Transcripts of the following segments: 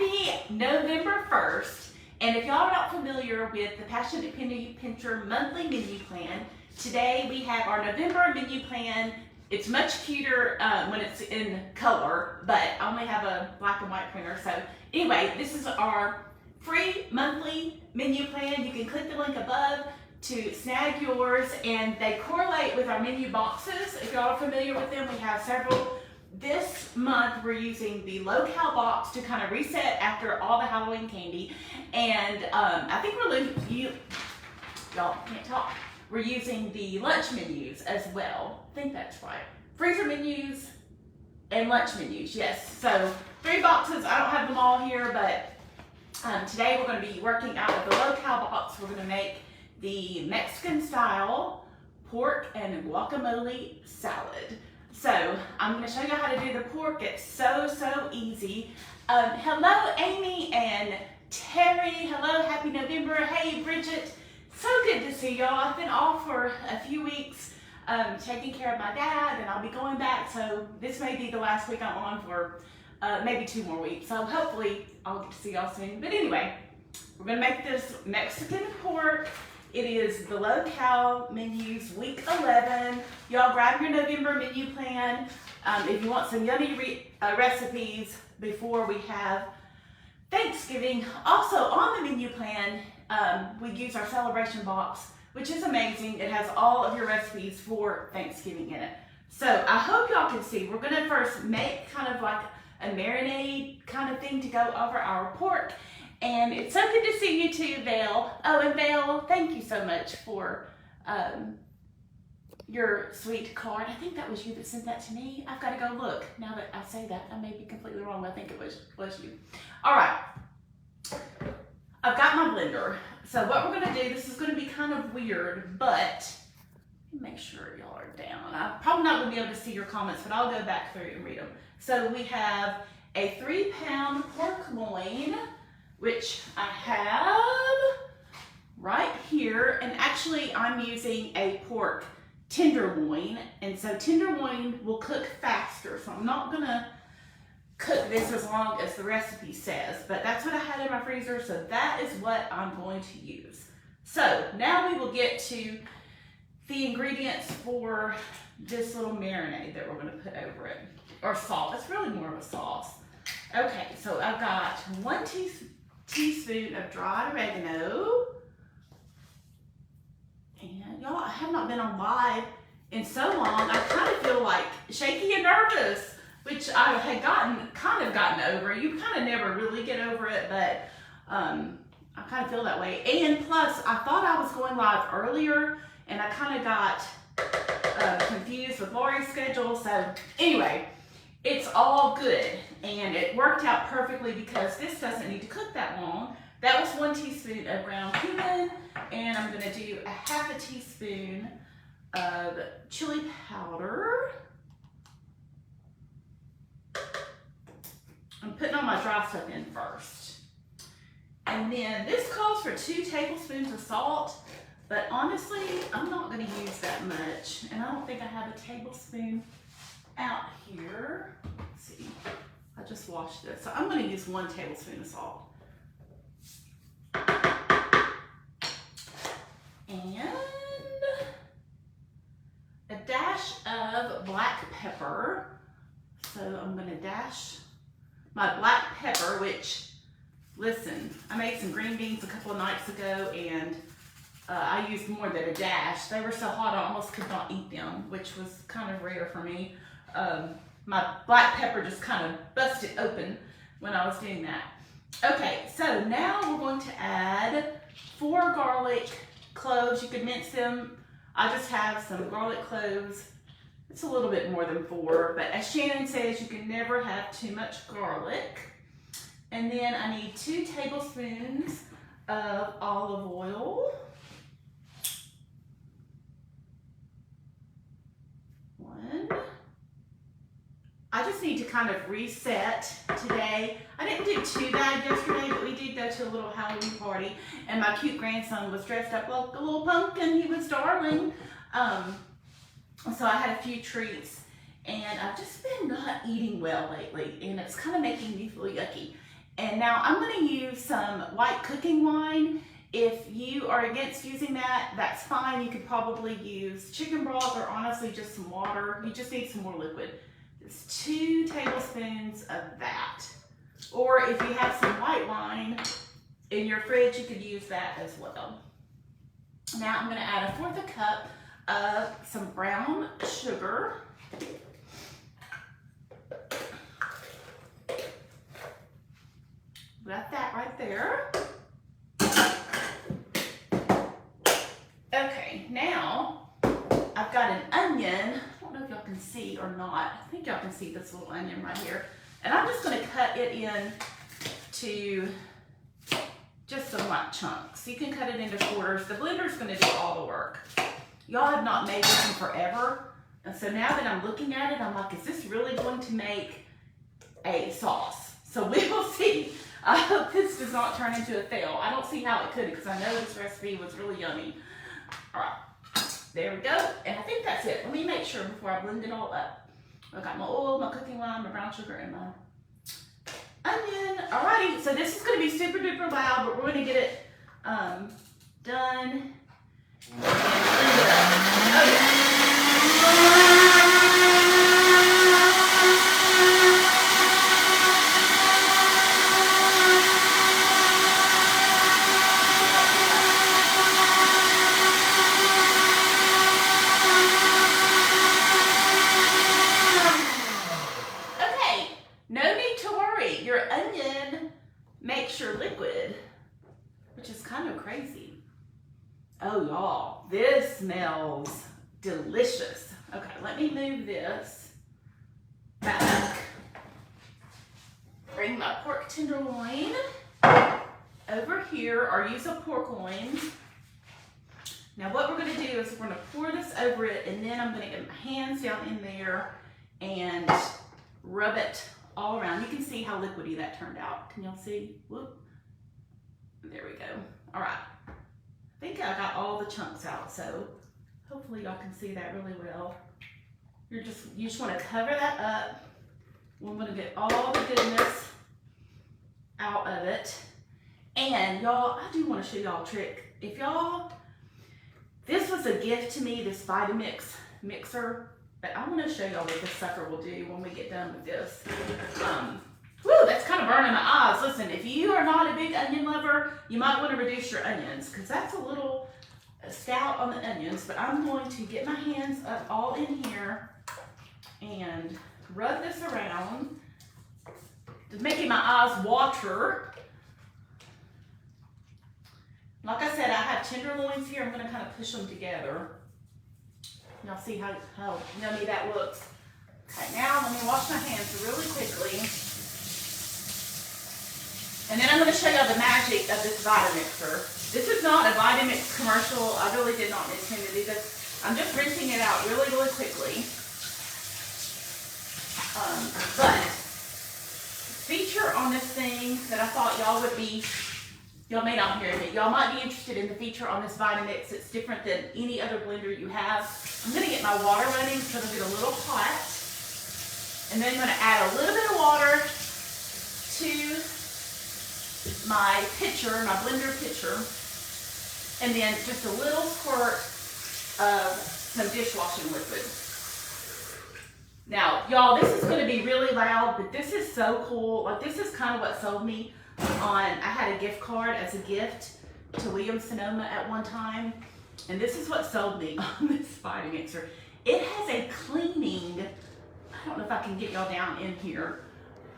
Happy November 1st. And if y'all are not familiar with the Passionate Penny Pincher monthly menu plan, today we have our November menu plan. It's much cuter when it's in color, but I only have a black and white printer. So anyway, this is our free monthly menu plan. You can click the link above to snag yours, and they correlate with our menu boxes. If y'all are familiar with them, we have several. This month we're using the low-cal box to kind of reset after all the Halloween candy, and I think y'all can't talk. We're using the lunch menus as well. I think that's right. Freezer menus and lunch menus, yes. So 3 boxes. I don't have them all here, but today we're going to be working out of the low-cal box. We're going to make the Mexican-style pork and guacamole salad. So I'm going to show you how to do the pork. It's so easy. Hello, Amy and Terry. Hello, happy November. Hey, Bridget. So good to see y'all. I've been off for a few weeks taking care of my dad, and I'll be going back. So this may be the last week I'm on for maybe 2 more weeks. So hopefully I'll get to see y'all soon. But anyway, we're going to make this Mexican pork. It is the low-cal menus, week 11. Y'all grab your November menu plan if you want some yummy recipes before we have Thanksgiving. Also on the menu plan, we use our celebration box, which is amazing. It has all of your recipes for Thanksgiving in it. So I hope y'all can see. We're gonna first make kind of like a marinade kind of thing to go over our pork. And it's so good to see you too, Val. Oh, and Val, thank you so much for your sweet card. I think that was you that sent that to me. I've got to go look. Now that I say that, I may be completely wrong. I think it was you. All right. I've got my blender. So what we're going to do, this is going to be kind of weird, but make sure y'all are down. I'm probably not going to be able to see your comments, but I'll go back through and read them. So we have a 3-pound pork loin, which I have right here. And actually I'm using a pork tenderloin. And so tenderloin will cook faster. So I'm not gonna cook this as long as the recipe says, but that's what I had in my freezer. So that is what I'm going to use. So now we will get to the ingredients for this little marinade that we're gonna put over it. Or sauce, it's really more of a sauce. Okay, so I've got 1 teaspoon of dried oregano. And y'all, I have not been on live in so long. I kind of feel like shaky and nervous, which I had kind of gotten over. You kind of never really get over it, but I kind of feel that way. And plus, I thought I was going live earlier, and I kind of got confused with Lori's schedule. So anyway, it's all good, and it worked out perfectly because this doesn't need to cook that long. That was 1 teaspoon of ground cumin, and I'm gonna do a 1/2 teaspoon of chili powder. I'm putting all my dry stuff in first. And then this calls for 2 tablespoons of salt, but honestly, I'm not gonna use that much, and I don't think I have a tablespoon out here. Let's see, I just washed this. So I'm going to use 1 tablespoon of salt. And a dash of black pepper. So I'm going to dash my black pepper, which, listen, I made some green beans a couple of nights ago, and I used more than a dash. They were so hot I almost could not eat them, which was kind of rare for me. My black pepper just kind of busted open when I was doing that. Okay, so now we're going to add 4 garlic cloves. You could mince them. I just have some garlic cloves. It's a little bit more than 4, but as Shannon says, you can never have too much garlic. And then I need 2 tablespoons of olive oil. 1. I just need to kind of reset today. I didn't do too bad yesterday, but we did go to a little Halloween party, and my cute grandson was dressed up like a little pumpkin. He was darling. So I had a few treats, and I've just been not eating well lately, and it's kind of making me feel yucky. And now I'm going to use some white cooking wine. If you are against using that, that's fine. You could probably use chicken broth or honestly just some water. You just need some more liquid. It's 2 tablespoons of that. Or if you have some white wine in your fridge, you could use that as well. Now I'm going to add 1/4 cup of some brown sugar. Got that right there. Okay, now I've got an onion. I don't know if y'all can see or not. I think y'all can see this little onion right here. And I'm just going to cut it in to just some light chunks. You can cut it into quarters. The blender's going to do all the work. Y'all have not made this in forever. And so now that I'm looking at it, I'm like, is this really going to make a sauce? So we will see. I hope this does not turn into a fail. I don't see how it could because I know this recipe was really yummy. All right, there we go. And I think that's it. Let me make sure before I blend it all up. I've got my oil, my cooking wine, my brown sugar, and my onion. Alrighty, so this is going to be super duper loud, but we're going to get it done and blend it up. Oh yeah. Liquid, which is kind of crazy. Oh y'all, this smells delicious. Okay, let me move this back. Bring my pork tenderloin over here, or use a pork loin. Now what we're going to do is we're going to pour this over it, and then I'm going to get my hands down in there and rub it all around. You can see how liquidy that turned out. Can y'all see? Whoop. There we go. All right. I think I got all the chunks out, so hopefully y'all can see that really well. You just want to cover that up. We're going to get all the goodness out of it. And y'all, I do want to show y'all a trick. If y'all, this was a gift to me, this Vitamix mixer. But I want to show y'all what this sucker will do when we get done with this. Woo, that's kind of burning my eyes. Listen, if you are not a big onion lover, you might want to reduce your onions because that's a little stout on the onions. But I'm going to get my hands up all in here and rub this around. Just making my eyes water. Like I said, I have tenderloins here. I'm going to kind of push them together. Y'all see how yummy that looks. Okay, now let me wash my hands really quickly. And then I'm going to show y'all the magic of this Vitamixer. This is not a Vitamix commercial. I really did not intend to do this. I'm just rinsing it out really, really quickly. But the feature on this thing that I thought y'all would be, y'all may not hear it, y'all might be interested in the feature on this Vitamix. It's different than any other blender you have. I'm going to get my water running so it'll get a little hot. And then I'm going to add a little bit of water to my pitcher, my blender pitcher, and then just a little squirt of some dishwashing liquid. Now, y'all, this is going to be really loud, but this is so cool. Like, this is kind of what sold me on, I had a gift card as a gift to Williams-Sonoma at one time, and this is what sold me on this Vitamixer. It has a cleaning, I don't know if I can get y'all down in here,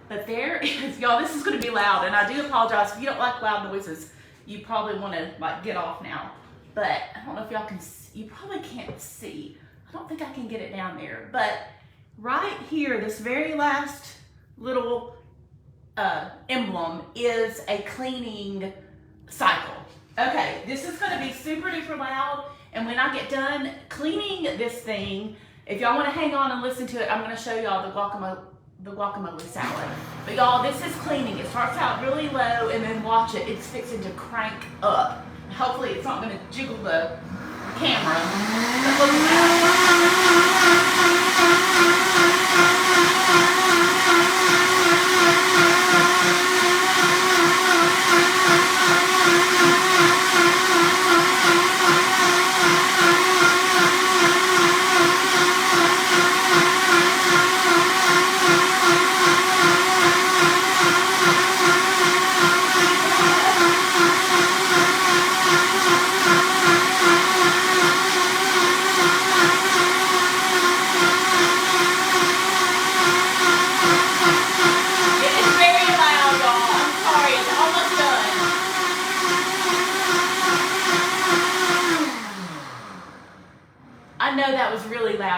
but there is, y'all, this is going to be loud, and I do apologize. If you don't like loud noises, you probably want to, like, get off now. But I don't know if y'all can see, you probably can't see. I don't think I can get it down there. But right here, this very last little emblem is a cleaning cycle. Okay, this is going to be super duper loud, and when I get done cleaning this thing, if y'all want to hang on and listen to it, I'm going to show y'all the guacamole salad. But y'all, this is cleaning. It starts out really low, and then watch it. It's fixing to crank up. Hopefully, it's not going to jiggle the camera. But look at that.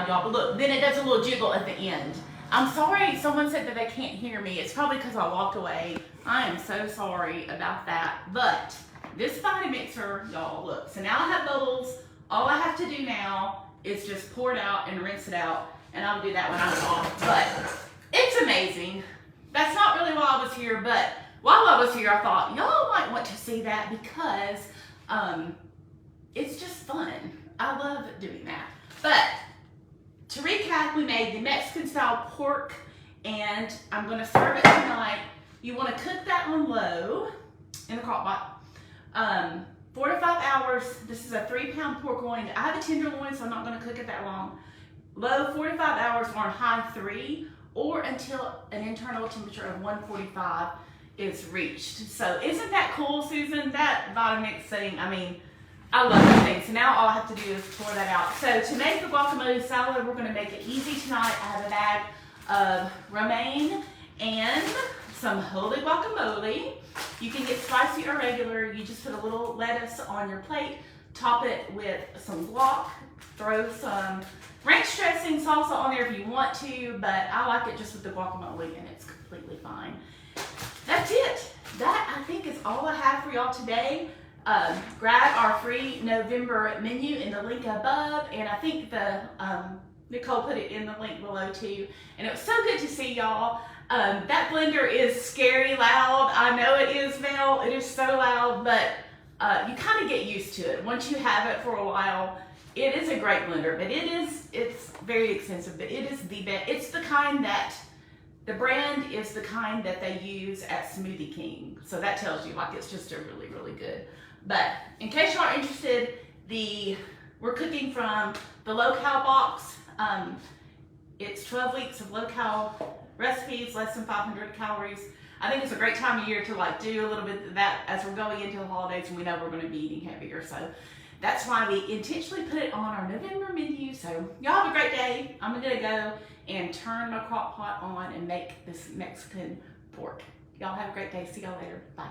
loud, y'all, but look, then it does a little jiggle at the end. I'm sorry, someone said that they can't hear me. It's probably because I walked away. I am so sorry about that. But this Vitamixer, y'all, look. So now I have bubbles. All I have to do now is just pour it out and rinse it out. And I'll do that when I'm off. But it's amazing. That's not really why I was here, but while I was here, I thought, y'all might want to see that because it's just fun. I love doing that. But to recap, we made the Mexican style pork and I'm gonna serve it tonight. You wanna cook that on low in the crock pot. 4 to 5 hours. This is a 3-pound pork loin. I have a tenderloin, so I'm not gonna cook it that long. Low 4 to 5 hours on high 3 or until an internal temperature of 145 is reached. So isn't that cool, Susan? That Vitamix thing, I mean, I love that thing. So now all I have to do is pour that out. So to make the guacamole salad, we're gonna make it easy tonight. I have a bag of romaine and some holy guacamole. You can get spicy or regular. You just put a little lettuce on your plate, top it with some guac, throw some ranch dressing salsa on there if you want to, but I like it just with the guacamole and it's completely fine. That's it. That I think is all I have for y'all today. Grab our free November menu in the link above, and I think the Nicole put it in the link below too. And it was so good to see y'all. That blender is scary loud. I know it is, Mel. It is so loud, but you kind of get used to it. Once you have it for a while, it is a great blender, but it's very expensive, but it is the best. It's the kind that, the brand is the kind that they use at Smoothie King. So that tells you, like, it's just a really, really good. But in case you are interested, we're cooking from the low-cal box. It's 12 weeks of low-cal recipes, less than 500 calories. I think it's a great time of year to like do a little bit of that as we're going into the holidays and we know we're going to be eating heavier. So that's why we intentionally put it on our November menu. So y'all have a great day. I'm going to go and turn my crock pot on and make this Mexican pork. Y'all have a great day. See y'all later. Bye.